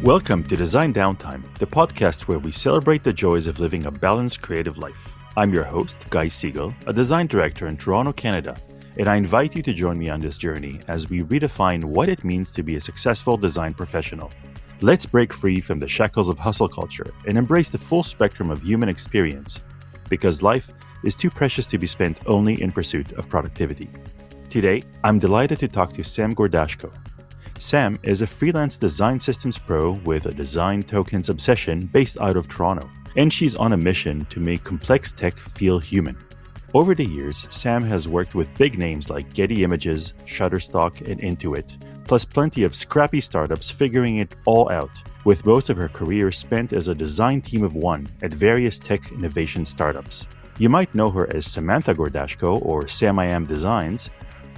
Welcome to Design Downtime, the podcast where we celebrate the joys of living a balanced creative life. I'm your host, Guy Siegel, a design director in Toronto, Canada, and I invite you to join me on this journey as we redefine what it means to be a successful design professional. Let's break free from the shackles of hustle culture and embrace the full spectrum of human experience, because life is too precious to be spent only in pursuit of productivity. Today, I'm delighted to talk to Sam Gordashko. Sam is a freelance design systems pro with a design tokens obsession based out of Toronto, and she's on a mission to make complex tech feel human. Over the years, Sam has worked with big names like Getty Images, Shutterstock, and Intuit, plus plenty of scrappy startups figuring it all out, with most of her career spent as a design team of one at various tech innovation startups. You might know her as Samantha Gordashko or Sam I Am Designs,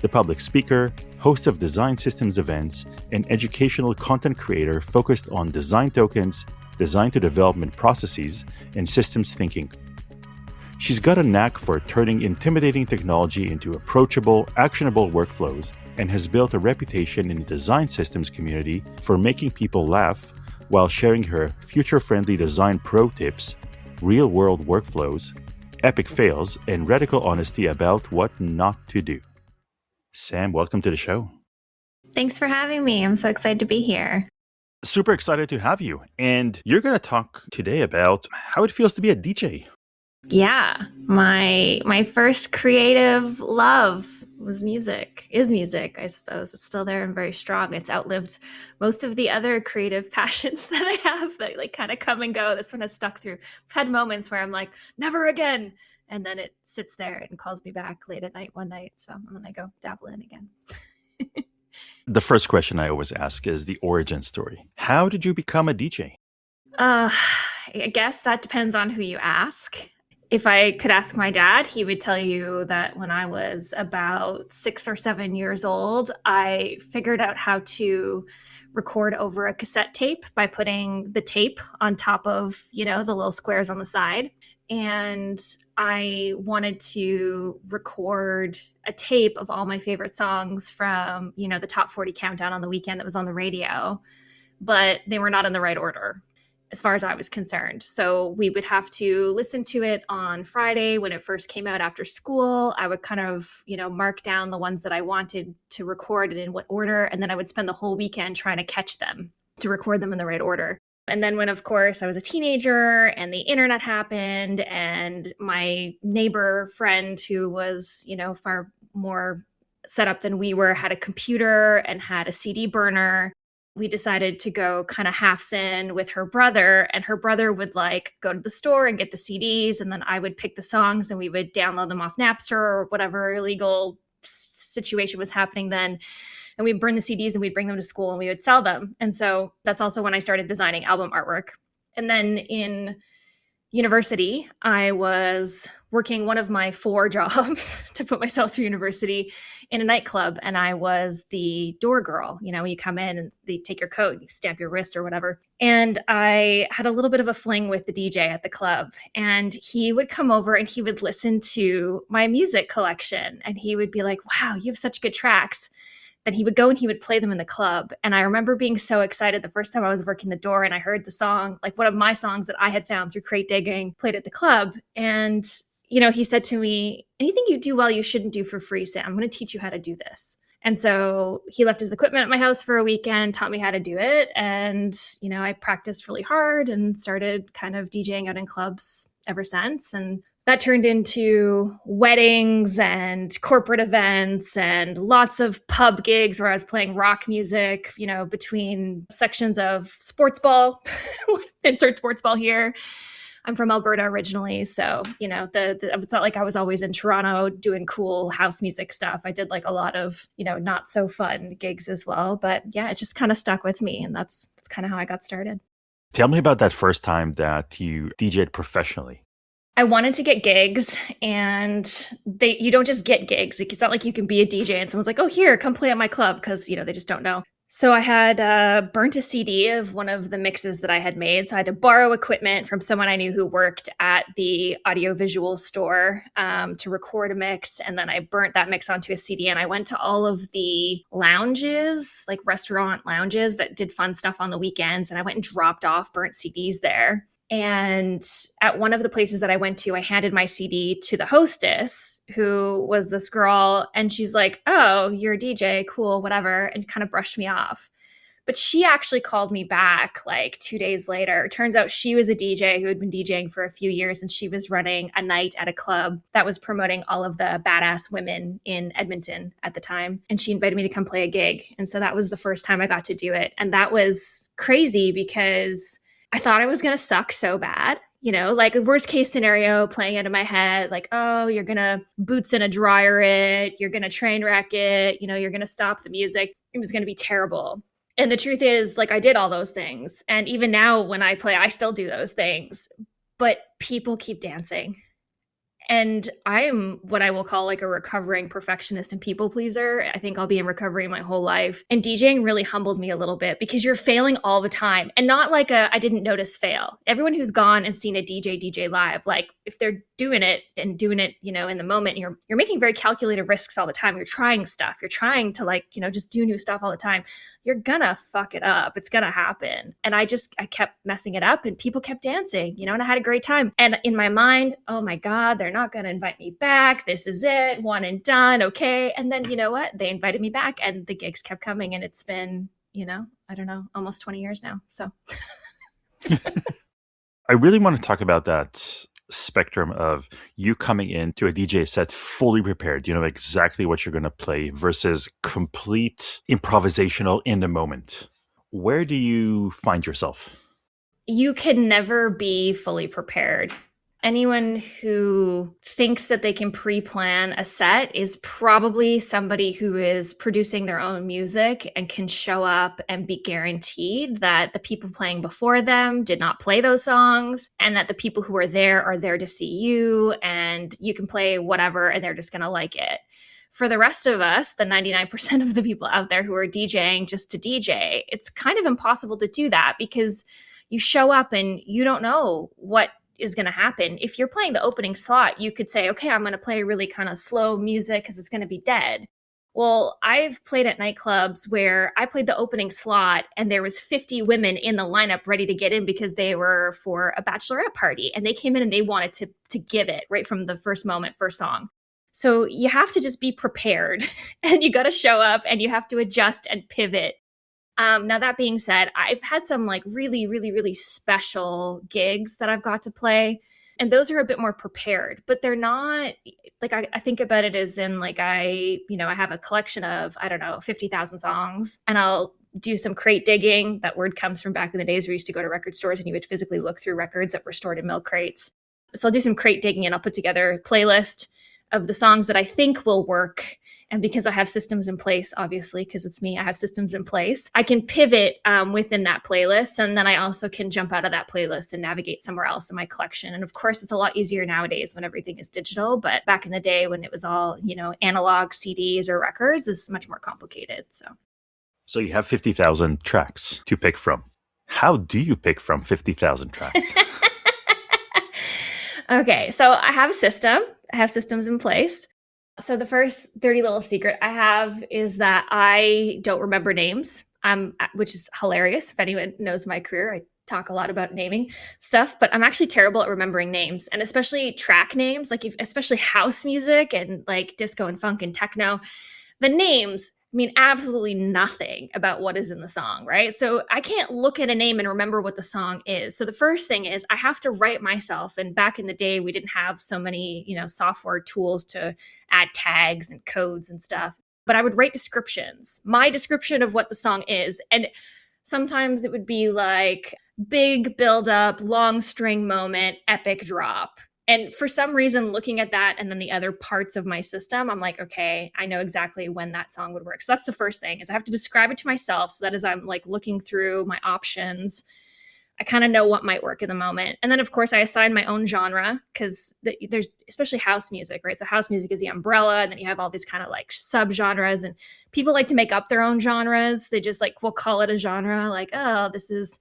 the public speaker, host of design systems events, and educational content creator focused on design tokens, design to development processes, and systems thinking. She's got a knack for turning intimidating technology into approachable, actionable workflows and has built a reputation in the design systems community for making people laugh while sharing her future-friendly design pro tips, real-world workflows, epic fails, and radical honesty about what not to do. Sam, welcome to the show. Thanks for having me. I'm so excited to be here. Super excited to have you. And you're going to talk today about how it feels to be a DJ. Yeah, my first creative love is music, I suppose. It's still there and very strong. It's outlived most of the other creative passions that I have that like kind of come and go. This one has stuck through. I've had moments where I'm like, never again. And then it sits there and calls me back late at night one night. And then I go dabble in again. The first question I always ask is the origin story. How did you become a DJ? I guess that depends on who you ask. If I could ask my dad, he would tell you that when I was about 6 or 7 years old, I figured out how to record over a cassette tape by putting the tape on top of, the little squares on the side. And I wanted to record a tape of all my favorite songs from, the top 40 countdown on the weekend that was on the radio, but they were not in the right order as far as I was concerned. So we would have to listen to it on Friday when it first came out after school. I would kind of, mark down the ones that I wanted to record and in what order. And then I would spend the whole weekend trying to catch them to record them in the right order. And then when, of course, I was a teenager and the internet happened and my neighbor friend who was, far more set up than we were, had a computer and had a CD burner, we decided to go kind of halves in with her brother, and her brother would go to the store and get the CDs. And then I would pick the songs and we would download them off Napster or whatever illegal situation was happening then. And we'd burn the CDs and we'd bring them to school and we would sell them. And so that's also when I started designing album artwork. And then in university, I was working one of my 4 jobs to put myself through university in a nightclub. And I was the door girl. When you come in and they take your coat, you stamp your wrist or whatever. And I had a little bit of a fling with the DJ at the club. And he would come over and he would listen to my music collection. And he would be like, wow, you have such good tracks. Then he would go and he would play them in the club. And I remember being so excited the first time I was working the door and I heard the song, like one of my songs that I had found through crate digging, played at the club. And, he said to me, anything you do well, you shouldn't do for free, Sam. I'm going to teach you how to do this. And so he left his equipment at my house for a weekend, taught me how to do it. And, I practiced really hard and started kind of DJing out in clubs ever since. And that turned into weddings and corporate events and lots of pub gigs where I was playing rock music, between sections of sports ball, insert sports ball here. I'm from Alberta originally. So, it's not like I was always in Toronto doing cool house music stuff. I did a lot of, not so fun gigs as well. But yeah, it just kind of stuck with me. And that's kind of how I got started. Tell me about that first time that you DJed professionally. I wanted to get gigs, and you don't just get gigs. It's not like you can be a DJ and someone's like, oh, here, come play at my club, because, they just don't know. So I had burnt a CD of one of the mixes that I had made. So I had to borrow equipment from someone I knew who worked at the audiovisual store to record a mix. And then I burnt that mix onto a CD. And I went to all of the lounges, like restaurant lounges that did fun stuff on the weekends. And I went and dropped off burnt CDs there. And at one of the places that I went to, I handed my CD to the hostess, who was this girl. And she's like, "Oh, you're a DJ, cool, whatever," and kind of brushed me off. But she actually called me back like 2 days later. It turns out she was a DJ who had been DJing for a few years, and she was running a night at a club that was promoting all of the badass women in Edmonton at the time. And she invited me to come play a gig. And so that was the first time I got to do it. And that was crazy because I thought I was going to suck so bad. Like the worst case scenario playing it in my head, like, oh, you're going to boots in a dryer it, you're going to train wreck it, you're going to stop the music. It was going to be terrible. And the truth is, like, I did all those things. And even now when I play, I still do those things, but people keep dancing. And I am what I will call like a recovering perfectionist and people pleaser. I think I'll be in recovery my whole life. And DJing really humbled me a little bit because you're failing all the time. And not like I didn't notice fail. Everyone who's gone and seen a DJ live, like if they're doing it, in the moment, you're making very calculated risks all the time. You're trying stuff. You're trying to just do new stuff all the time. You're gonna fuck it up. It's gonna happen. And I kept messing it up and people kept dancing, and I had a great time. And in my mind, oh my God, they're not gonna invite me back. This is it, one and done. Okay. And then you know what? They invited me back and the gigs kept coming, and it's been, I don't know, almost 20 years now. So I really want to talk about that spectrum of you coming into a DJ set fully prepared, you know exactly what you're going to play versus complete improvisational in the moment. Where do you find yourself? You can never be fully prepared. Anyone who thinks that they can pre-plan a set is probably somebody who is producing their own music and can show up and be guaranteed that the people playing before them did not play those songs, and that the people who are there to see you, and you can play whatever and they're just going to like it. For the rest of us, the 99% of the people out there who are DJing just to DJ, it's kind of impossible to do that because you show up and you don't know what is going to happen. If you're playing the opening slot, you could say, okay, I'm going to play really kind of slow music because it's going to be dead. Well, I've played at nightclubs where I played the opening slot and there was 50 women in the lineup ready to get in because they were for a bachelorette party, and they came in and they wanted to give it right from the first moment, first song. So you have to just be prepared and you got to show up and you have to adjust and pivot. Now, that being said, I've had some like really, really, really special gigs that I've got to play. And those are a bit more prepared, but they're not like, I think about it as in like, I have a collection of, 50,000 songs, and I'll do some crate digging. That word comes from back in the days where we used to go to record stores and you would physically look through records that were stored in milk crates. So I'll do some crate digging and I'll put together a playlist of the songs that I think will work. And because I have systems in place, obviously, because it's me, I have systems in place, I can pivot within that playlist. And then I also can jump out of that playlist and navigate somewhere else in my collection. And of course, it's a lot easier nowadays when everything is digital. But back in the day when it was all, analog CDs or records, is much more complicated. So you have 50,000 tracks to pick from. How do you pick from 50,000 tracks? Okay, so I have a system. I have systems in place. So the first dirty little secret I have is that I don't remember names, which is hilarious. If anyone knows my career, I talk a lot about naming stuff, but I'm actually terrible at remembering names, and especially track names, especially house music and like disco and funk and techno. The names mean absolutely nothing about what is in the song, right? So I can't look at a name and remember what the song is. So the first thing is I have to write myself. And back in the day, we didn't have so many, software tools to add tags and codes and stuff. But I would write descriptions, my description of what the song is. And sometimes it would be like big build up, long string moment, epic drop. And for some reason, looking at that and then the other parts of my system, I'm like, okay, I know exactly when that song would work. So that's the first thing, is I have to describe it to myself so that as I'm like looking through my options, I kind of know what might work in the moment. And then, of course, I assign my own genre because there's especially house music, right? So house music is the umbrella, and then you have all these kind of like subgenres, and people like to make up their own genres. They just like will call it a genre, like, oh, this is,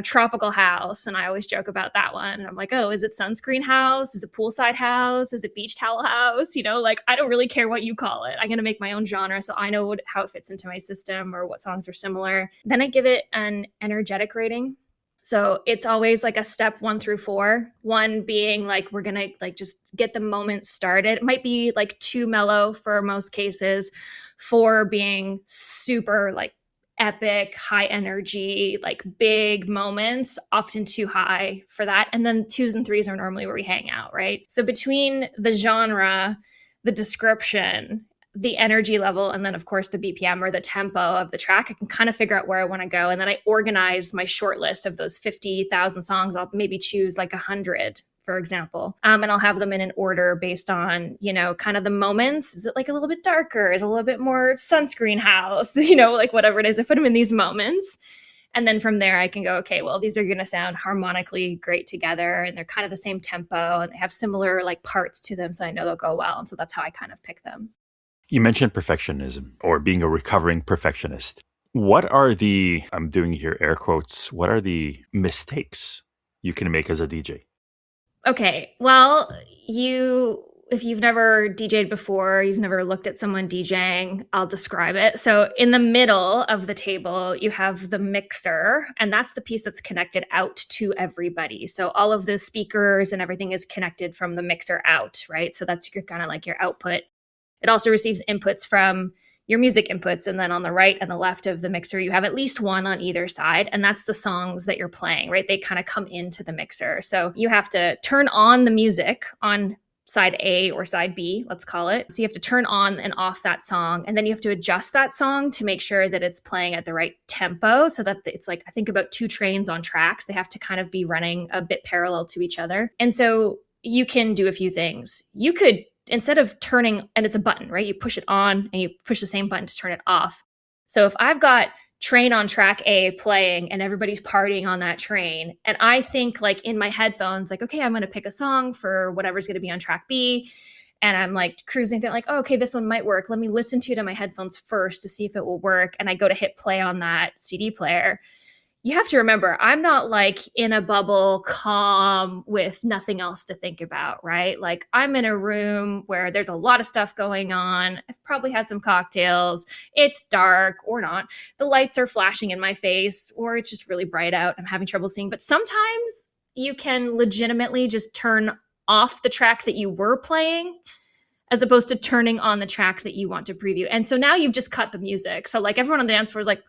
tropical house. And I always joke about that one. And I'm like, oh, is it sunscreen house? Is it poolside house? Is it beach towel house? Like, I don't really care what you call it. I'm going to make my own genre so I know how it fits into my system or what songs are similar. Then I give it an energetic rating. So it's always like a step 1 through 4. 1 being like, we're going to like just get the moment started. It might be like too mellow for most cases. 4 being super like epic, high energy, like big moments, often too high for that. And then 2s and 3s are normally where we hang out, right? So between the genre, the description, the energy level, and then of course the BPM or the tempo of the track, I can kind of figure out where I want to go. And then I organize my short list of those 50,000 songs. I'll maybe choose like 100, for example. And I'll have them in an order based on, kind of the moments. Is it like a little bit darker? Is it a little bit more sunscreen house? Like whatever it is, I put them in these moments. And then from there, I can go, okay, well, these are going to sound harmonically great together. And they're kind of the same tempo and they have similar like parts to them. So I know they'll go well. And so that's how I kind of pick them. You mentioned perfectionism or being a recovering perfectionist. What are I'm doing here air quotes, what are the mistakes you can make as a DJ? Okay, well, if you've never DJed before, you've never looked at someone DJing, I'll describe it. So in the middle of the table, you have the mixer, and that's the piece that's connected out to everybody. So all of the speakers and everything is connected from the mixer out, right? So that's kind of like your output. It also receives inputs from your music inputs. And then on the right and the left of the mixer, you have at least one on either side. And that's the songs that you're playing, right? They kind of come into the mixer. So you have to turn on the music on side A or side B, let's call it. So you have to turn on and off that song. And then you have to adjust that song to make sure that it's playing at the right tempo so that it's like, I think about 2 trains on tracks. They have to kind of be running a bit parallel to each other. And so you can do a few things. You could, instead of turning, and it's a button, right? You push it on and you push the same button to turn it off. So if I've got train on track A playing and everybody's partying on that train, and I think like in my headphones, like, okay, I'm going to pick a song for whatever's going to be on track B. And I'm like cruising through like, oh, okay, this one might work. Let me listen to it on my headphones first to see if it will work. And I go to hit play on that CD player. You have to remember, I'm not like in a bubble, calm with nothing else to think about, right? Like I'm in a room where there's a lot of stuff going on. I've probably had some cocktails. It's dark or not. The lights are flashing in my face or it's just really bright out. I'm having trouble seeing. But sometimes you can legitimately just turn off the track that you were playing as opposed to turning on the track that you want to preview. And so now you've just cut the music. So like everyone on the dance floor is like,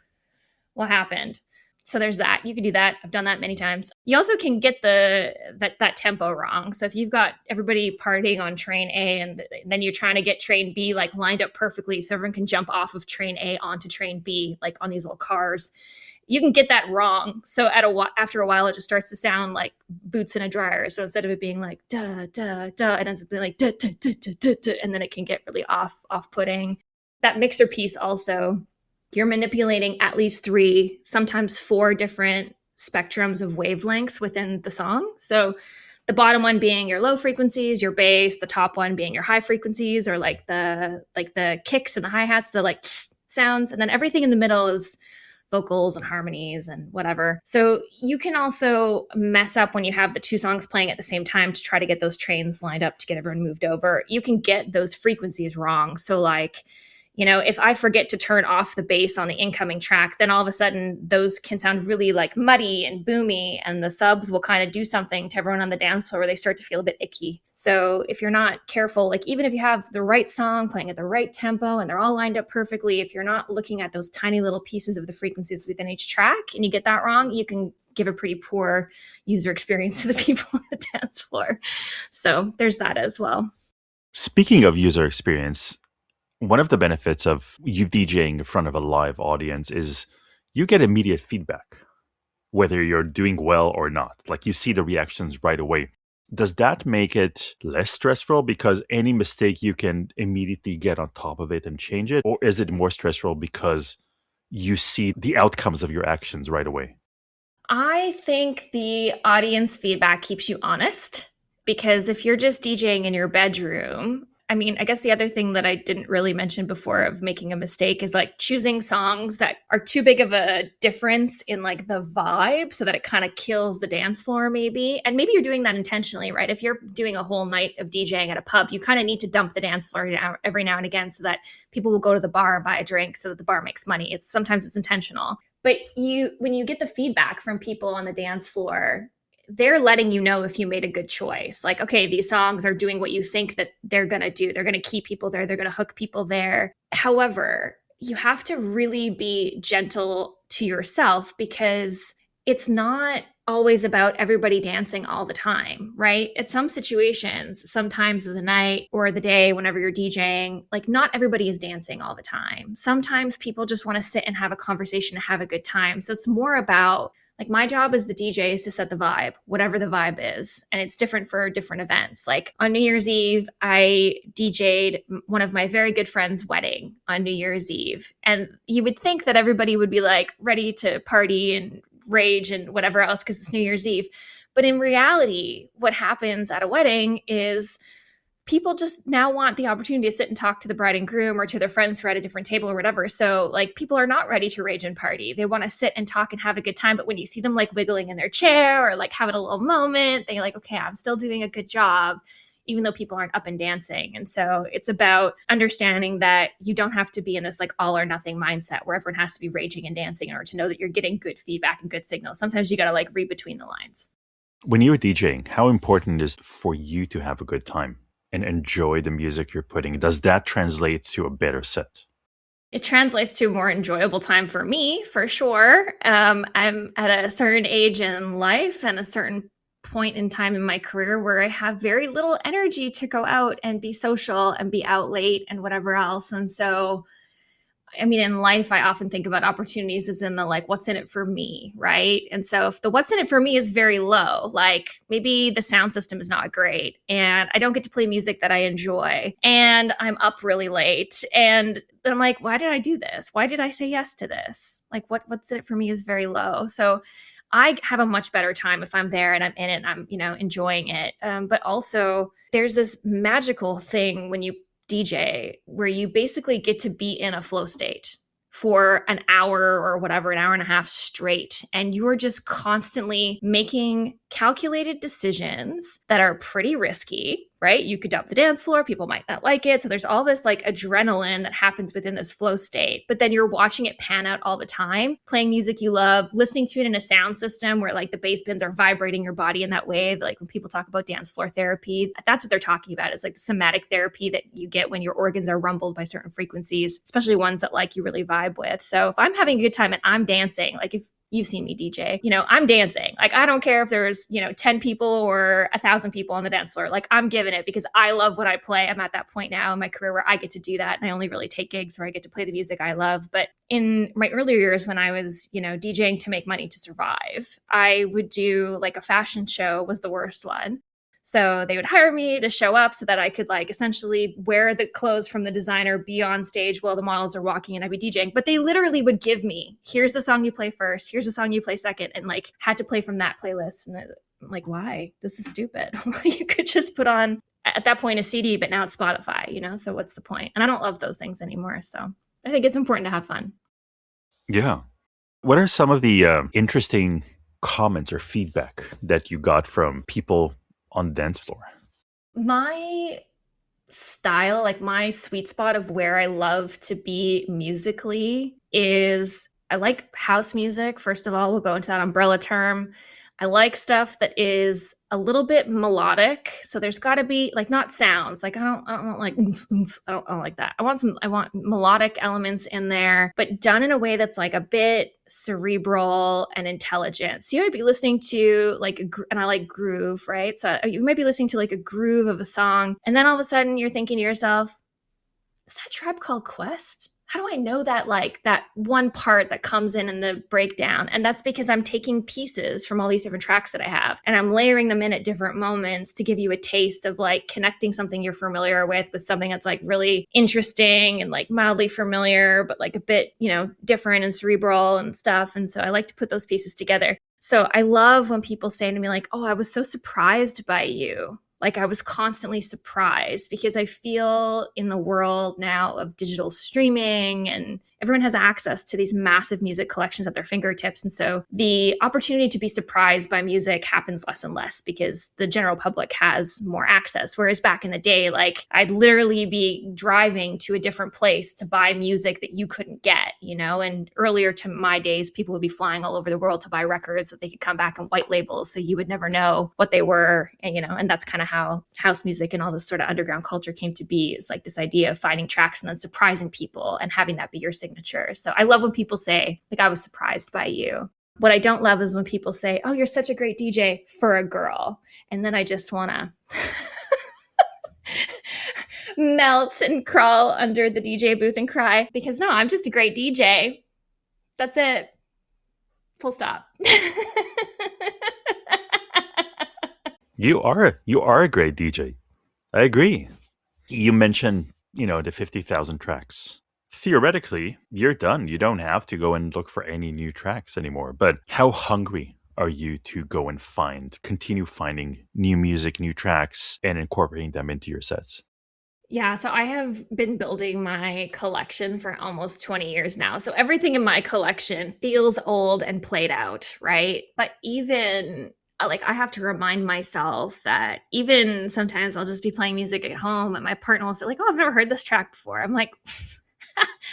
what happened? So there's that. You can do that. I've done that many times. You also can get that tempo wrong. So if you've got everybody partying on train A and then you're trying to get train B like lined up perfectly so everyone can jump off of train A onto train B, like on these little cars, you can get that wrong. So after a while, it just starts to sound like boots in a dryer. So instead of it being like da da da, it ends up being like da da da da da da, and then it can get really off-putting. That mixer piece also, you're manipulating at least 3, sometimes 4 different spectrums of wavelengths within the song. So the bottom one being your low frequencies, your bass, the top one being your high frequencies, or like the kicks and the hi-hats, the like sounds, and then everything in the middle is vocals and harmonies and whatever. So you can also mess up when you have the 2 songs playing at the same time to try to get those trains lined up to get everyone moved over. You can get those frequencies wrong. So like, if I forget to turn off the bass on the incoming track, then all of a sudden those can sound really like muddy and boomy, and the subs will kind of do something to everyone on the dance floor where they start to feel a bit icky. So if you're not careful, like even if you have the right song playing at the right tempo and they're all lined up perfectly, if you're not looking at those tiny little pieces of the frequencies within each track and you get that wrong, you can give a pretty poor user experience to the people on the dance floor. So there's that as well. Speaking of user experience, one of the benefits of you DJing in front of a live audience is you get immediate feedback, whether you're doing well or not. Like you see the reactions right away. Does that make it less stressful because any mistake you can immediately get on top of it and change it? Or is it more stressful because you see the outcomes of your actions right away? I think the audience feedback keeps you honest, because if you're just DJing in your bedroom, I mean, I guess the other thing that I didn't really mention before of making a mistake is like choosing songs that are too big of a difference in like the vibe so that it kind of kills the dance floor maybe. And maybe you're doing that intentionally, right? If you're doing a whole night of DJing at a pub, you kind of need to dump the dance floor every now and again so that people will go to the bar, buy a drink so that the bar makes money. Sometimes it's intentional. But when you get the feedback from people on the dance floor, they're letting you know if you made a good choice. Like, okay, these songs are doing what you think that they're going to do. They're going to keep people there. They're going to hook people there. However, you have to really be gentle to yourself, because it's not always about everybody dancing all the time, right? At some situations, sometimes of the night or the day, whenever you're DJing, like not everybody is dancing all the time. Sometimes people just want to sit and have a conversation and have a good time. So it's more about, like, my job as the DJ is to set the vibe, whatever the vibe is. And it's different for different events. Like on New Year's Eve, I DJ'd one of my very good friends' wedding on New Year's Eve. And you would think that everybody would be like ready to party and rage and whatever else because it's New Year's Eve. But in reality, what happens at a wedding is people just now want the opportunity to sit and talk to the bride and groom or to their friends who are at a different table or whatever. So like people are not ready to rage and party. They want to sit and talk and have a good time. But when you see them like wiggling in their chair or like having a little moment, they're like, okay, I'm still doing a good job, even though people aren't up and dancing. And so it's about understanding that you don't have to be in this like all or nothing mindset where everyone has to be raging and dancing in order to know that you're getting good feedback and good signals. Sometimes you got to like read between the lines. When you're DJing, how important is it for you to have a good time and enjoy the music you're putting? Does that translate to a better set? It translates to a more enjoyable time for me, for sure. I'm at a certain age in life and a certain point in time in my career where I have very little energy to go out and be social and be out late and whatever else. And so, I mean, in life, I often think about opportunities as in the like, what's in it for me, right? And so if the what's in it for me is very low, like maybe the sound system is not great and I don't get to play music that I enjoy and I'm up really late, and then I'm like, why did I do this? Why did I say yes to this? Like what's in it for me is very low. So I have a much better time if I'm there and I'm in it and I'm, enjoying it. But also there's this magical thing when you DJ where you basically get to be in a flow state for an hour or whatever, an hour and a half straight. And you're just constantly making calculated decisions that are pretty risky, right? You could dump the dance floor. People might not like it. So there's all this like adrenaline that happens within this flow state, but then you're watching it pan out all the time, playing music you love, listening to it in a sound system where like the bass bins are vibrating your body in that way. Like when people talk about dance floor therapy, that's what they're talking about. It's like the somatic therapy that you get when your organs are rumbled by certain frequencies, especially ones that like you really vibe with. So if I'm having a good time and I'm dancing, like if you've seen me DJ, I'm dancing. Like, I don't care if there's, 10 people or 1,000 people on the dance floor. Like, I'm giving it because I love what I play. I'm at that point now in my career where I get to do that. And I only really take gigs where I get to play the music I love. But in my earlier years when I was, DJing to make money to survive, I would do like a fashion show was the worst one. So they would hire me to show up so that I could like essentially wear the clothes from the designer, be on stage while the models are walking and I'd be DJing. But they literally would give me, here's the song you play first, here's the song you play second, and like had to play from that playlist. And I'm like, why? This is stupid. You could just put on at that point a CD, but now it's Spotify, so what's the point? And I don't love those things anymore. So I think it's important to have fun. Yeah. What are some of the interesting comments or feedback that you got from people on the dance floor? My style, like my sweet spot of where I love to be musically is I like house music. First of all, we'll go into that umbrella term. I like stuff that is a little bit melodic. So there's got to be like not sounds. Like I don't want like I don't like that. I want melodic elements in there, but done in a way that's like a bit cerebral and intelligent. So you might be listening to like and I like groove, right? So you might be listening to like a groove of a song, and then all of a sudden you're thinking to yourself, is that Tribe Called Quest? how do I know that, like, that one part that comes in the breakdown? And that's because I'm taking pieces from all these different tracks that I have, and I'm layering them in at different moments to give you a taste of like connecting something you're familiar with something that's like really interesting and like mildly familiar, but like a bit, different and cerebral and stuff. And so I like to put those pieces together. So I love when people say to me like, oh, I was so surprised by you. Like I was constantly surprised, because I feel in the world now of digital streaming and everyone has access to these massive music collections at their fingertips. And so the opportunity to be surprised by music happens less and less because the general public has more access. Whereas back in the day, like I'd literally be driving to a different place to buy music that you couldn't get, and earlier to my days, people would be flying all over the world to buy records that they could come back and white label. So you would never know what they were. And that's kind of how house music and all this sort of underground culture came to be, is like this idea of finding tracks and then surprising people and having that be your signature. So I love when people say, like, I was surprised by you. What I don't love is when people say, oh, you're such a great DJ for a girl. And then I just want to melt and crawl under the DJ booth and cry, because no, I'm just a great DJ. That's it. Full stop. You are a great DJ. I agree. You mentioned, the 50,000 tracks. Theoretically, you're done. You don't have to go and look for any new tracks anymore. But how hungry are you to go and continue finding new music, new tracks, and incorporating them into your sets? Yeah, so I have been building my collection for almost 20 years now. So everything in my collection feels old and played out, right? But even like I have to remind myself that even sometimes I'll just be playing music at home and my partner will say like, oh, I've never heard this track before. I'm like,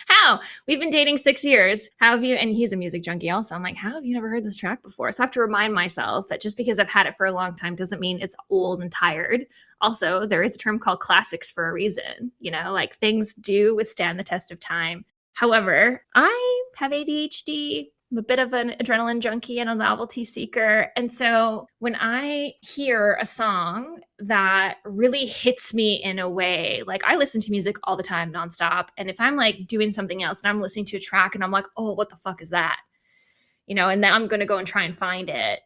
how? We've been dating 6 years. How have you? And he's a music junkie also. I'm like, how have you never heard this track before? So I have to remind myself that just because I've had it for a long time doesn't mean it's old and tired. Also, there is a term called classics for a reason. Like things do withstand the test of time. However, I have ADHD. I'm a bit of an adrenaline junkie and a novelty seeker. And so when I hear a song that really hits me in a way, like I listen to music all the time, nonstop. And if I'm like doing something else and I'm listening to a track and I'm like, oh, what the fuck is that? And then I'm going to go and try and find it.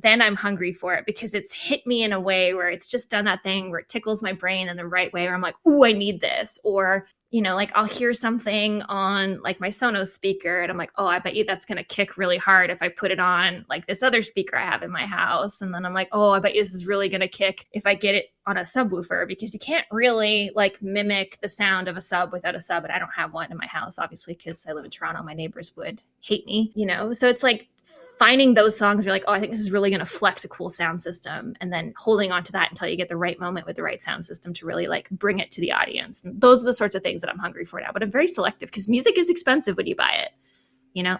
Then I'm hungry for it because it's hit me in a way where it's just done that thing where it tickles my brain in the right way, where I'm like, ooh, I need this. Or like I'll hear something on like my Sonos speaker and I'm like, oh, I bet you that's going to kick really hard if I put it on like this other speaker I have in my house. And then I'm like, oh, I bet you this is really going to kick if I get it on a subwoofer, because you can't really like mimic the sound of a sub without a sub. And I don't have one in my house, obviously, because I live in Toronto. My neighbors would hate me, So it's like finding those songs where you're like, oh, I think this is really going to flex a cool sound system. And then holding on to that until you get the right moment with the right sound system to really like bring it to the audience. And those are the sorts of things that I'm hungry for now. But I'm very selective because music is expensive when you buy it.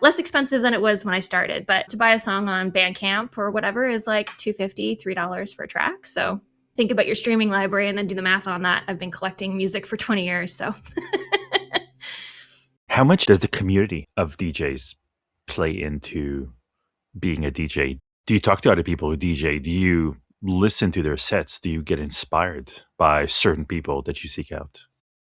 Less expensive than it was when I started. But to buy a song on Bandcamp or whatever is like $2.50, $3 for a track. So think about your streaming library and then do the math on that. I've been collecting music for 20 years. So how much does the community of DJs play into being a DJ? Do you talk to other people who DJ? Do you listen to their sets? Do you get inspired by certain people that you seek out?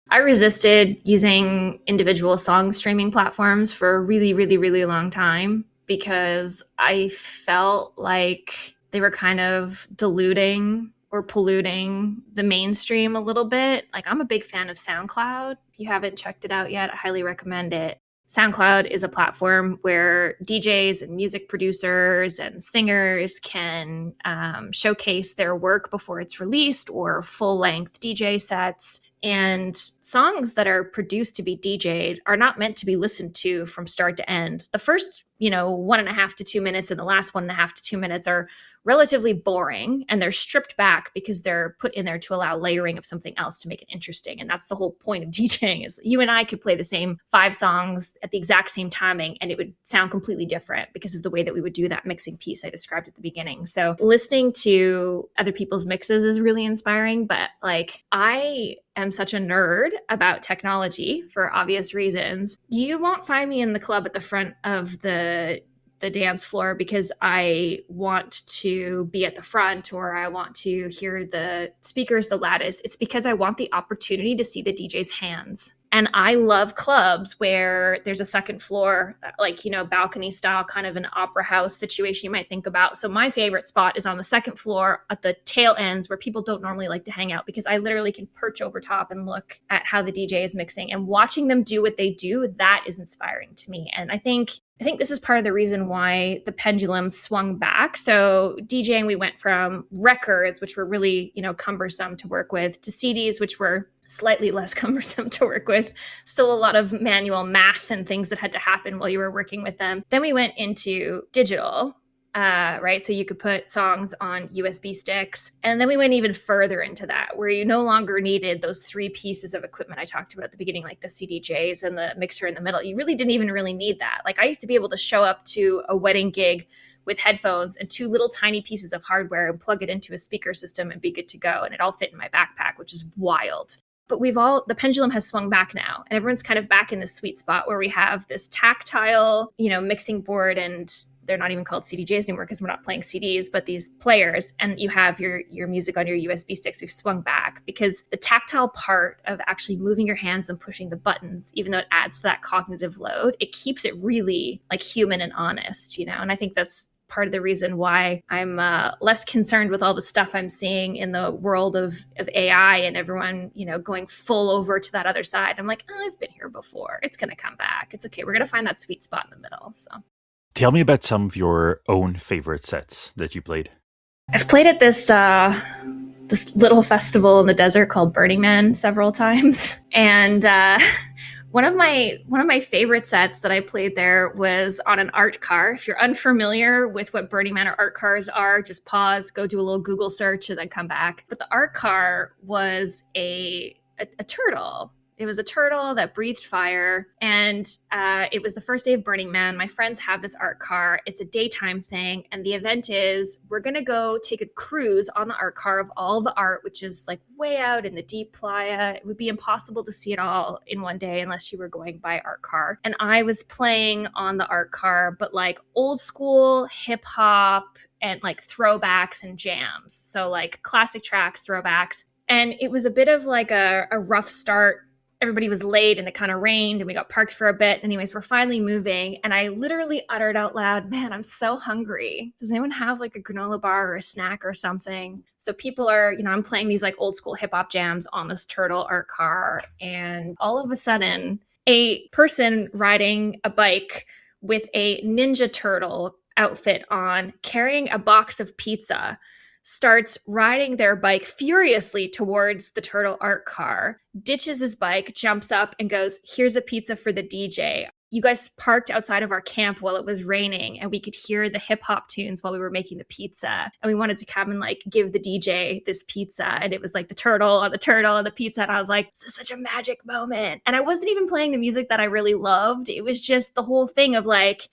I resisted using individual song streaming platforms for a really, really, really long time because I felt like they were kind of diluting or polluting the mainstream a little bit. Like I'm a big fan of SoundCloud. If you haven't checked it out yet, I highly recommend it. SoundCloud is a platform where DJs and music producers and singers can showcase their work before it's released, or full-length DJ sets. And songs that are produced to be DJ'd are not meant to be listened to from start to end. The first, 1.5 to 2 minutes and the last 1.5 to 2 minutes are relatively boring, and they're stripped back because they're put in there to allow layering of something else to make it interesting. And that's the whole point of DJing, is you and I could play the same 5 songs at the exact same timing and it would sound completely different because of the way that we would do that mixing piece I described at the beginning. So listening to other people's mixes is really inspiring, but like I am such a nerd about technology for obvious reasons. You won't find me in the club at the front of the dance floor because I want to be at the front or I want to hear the speakers the loudest. It's because I want the opportunity to see the DJ's hands. And I love clubs where there's a second floor, like, balcony style, kind of an opera house situation you might think about. So my favorite spot is on the second floor at the tail ends where people don't normally like to hang out, because I literally can perch over top and look at how the DJ is mixing, and watching them do what they do. That is inspiring to me. And I think this is part of the reason why the pendulum swung back. So DJing, we went from records, which were really, cumbersome to work with, to CDs, which were slightly less cumbersome to work with. Still a lot of manual math and things that had to happen while you were working with them. Then we went into digital, right? So you could put songs on USB sticks. And then we went even further into that, where you no longer needed those 3 pieces of equipment I talked about at the beginning, like the CDJs and the mixer in the middle. You really didn't even really need that. Like, I used to be able to show up to a wedding gig with headphones and 2 little tiny pieces of hardware and plug it into a speaker system and be good to go. And it all fit in my backpack, which is wild. But the pendulum has swung back now, and everyone's kind of back in this sweet spot where we have this tactile, mixing board, and they're not even called CDJs anymore because we're not playing CDs, but these players, and you have your music on your USB sticks. We've swung back because the tactile part of actually moving your hands and pushing the buttons, even though it adds to that cognitive load, it keeps it really like human and honest, and I think that's part of the reason why I'm less concerned with all the stuff I'm seeing in the world of AI and everyone, going full over to that other side. I'm like, I've been here before. It's going to come back. It's okay. We're going to find that sweet spot in the middle. So tell me about some of your own favorite sets that you played. I've played at this little festival in the desert called Burning Man several times. And one of my favorite sets that I played there was on an art car. If you're unfamiliar with what Burning Man or art cars are, just pause, go do a little Google search, and then come back. But the art car was a turtle. It was a turtle that breathed fire, and it was the first day of Burning Man. My friends have this art car. It's a daytime thing, and the event is we're going to go take a cruise on the art car of all the art, which is like way out in the deep playa. It would be impossible to see it all in one day unless you were going by art car. And I was playing on the art car, but like old school hip hop and like throwbacks and jams. So like classic tracks, throwbacks. And it was a bit of like a rough start. Everybody was late and it kind of rained and we got parked for a bit. Anyways, we're finally moving. And I literally uttered out loud, man, I'm so hungry. Does anyone have like a granola bar or a snack or something? So people are, I'm playing these like old school hip hop jams on this turtle art car. And all of a sudden, a person riding a bike with a Ninja Turtle outfit on, carrying a box of pizza, starts riding their bike furiously towards the turtle art car, ditches his bike, jumps up and goes, "Here's a pizza for the DJ. You guys parked outside of our camp while it was raining and we could hear the hip hop tunes while we were making the pizza. And we wanted to come and like give the DJ this pizza." And it was like the turtle on the pizza. And I was like, this is such a magic moment. And I wasn't even playing the music that I really loved. It was just the whole thing of like,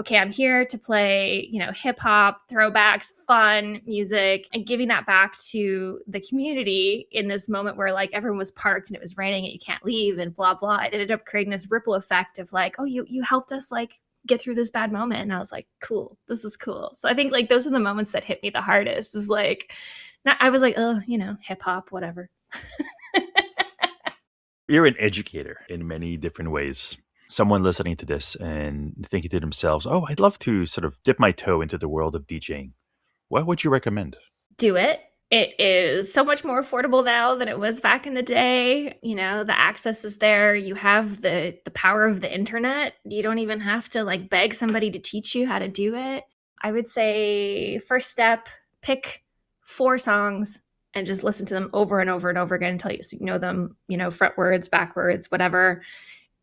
okay, I'm here to play, hip hop, throwbacks, fun music, and giving that back to the community in this moment where like everyone was parked and it was raining and you can't leave and blah, blah. It ended up creating this ripple effect of like, oh, you helped us like get through this bad moment. And I was like, cool, this is cool. So I think like those are the moments that hit me the hardest, is like, I was like, oh, hip hop, whatever. You're an educator in many different ways. Someone listening to this and thinking to themselves, oh, I'd love to sort of dip my toe into the world of DJing. What would you recommend? Do it. It is so much more affordable now than it was back in the day. The access is there. You have the power of the internet. You don't even have to like beg somebody to teach you how to do it. I would say first step, pick 4 songs and just listen to them over and over and over again until you know them, frontwards, backwards, whatever.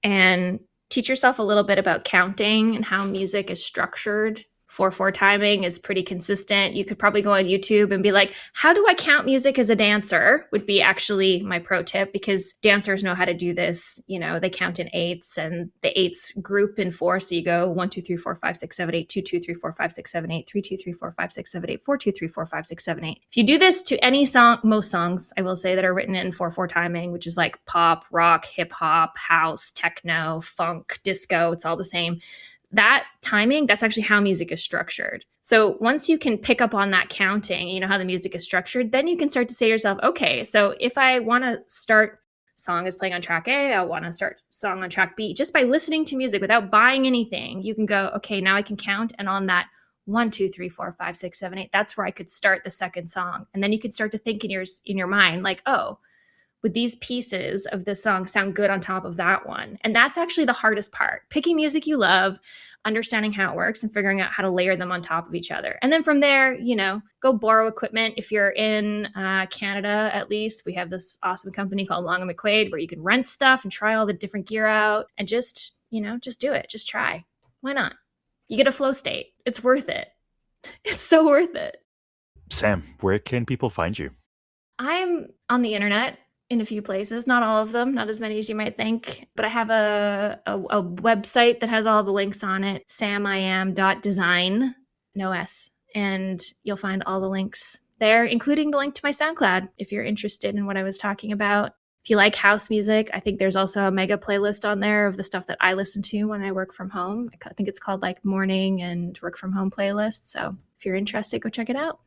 And teach yourself a little bit about counting and how music is structured. 4/4 timing is pretty consistent. You could probably go on YouTube and be like, how do I count music as a dancer? Would be actually my pro tip, because dancers know how to do this. They count in 8s, and the 8s group in 4. So you go 1, 2, 3, 4, 5, 6, 7, 8, 2, 2, 3, 4, 5, 6, 7, 8, 3, 2, 3, 4, 5, 6, 7, 8, 4, 2, 3, 4, 5, 6, 7, 8. If you do this to any song, most songs, I will say, that are written in 4/4 timing, which is like pop, rock, hip hop, house, techno, funk, disco, it's all the same. That timing, that's actually how music is structured. So once you can pick up on that counting, how the music is structured, then you can start to say to yourself, okay, so if I want to start song is playing on track A, I want to start song on track B. Just by listening to music without buying anything, you can go, okay, now I can count. And on that 1, 2, 3, 4, 5, 6, 7, 8, that's where I could start the second song. And then you could start to think in your mind, like, oh, would these pieces of this song sound good on top of that one? And that's actually the hardest part. Picking music you love, understanding how it works, and figuring out how to layer them on top of each other. And then from there, go borrow equipment. If you're in Canada, at least, we have this awesome company called Long & McQuaid where you can rent stuff and try all the different gear out and just do it. Just try. Why not? You get a flow state. It's worth it. It's so worth it. Sam, where can people find you? I'm on the internet in a few places, not all of them, not as many as you might think, but I have a website that has all the links on it, samiam.design, no S, and you'll find all the links there, including the link to my SoundCloud if you're interested in what I was talking about. If you like house music, I think there's also a mega playlist on there of the stuff that I listen to when I work from home. I think it's called like morning and work from home playlist. So if you're interested, go check it out.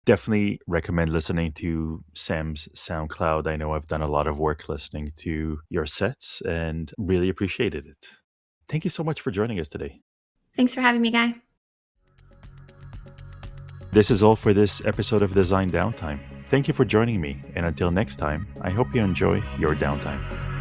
Definitely recommend listening to Sam's SoundCloud. I know I've done a lot of work listening to your sets and really appreciated it. Thank you so much for joining us today. Thanks for having me, Guy. This is all for this episode of Design Downtime. Thank you for joining me, and until next time, I hope you enjoy your downtime.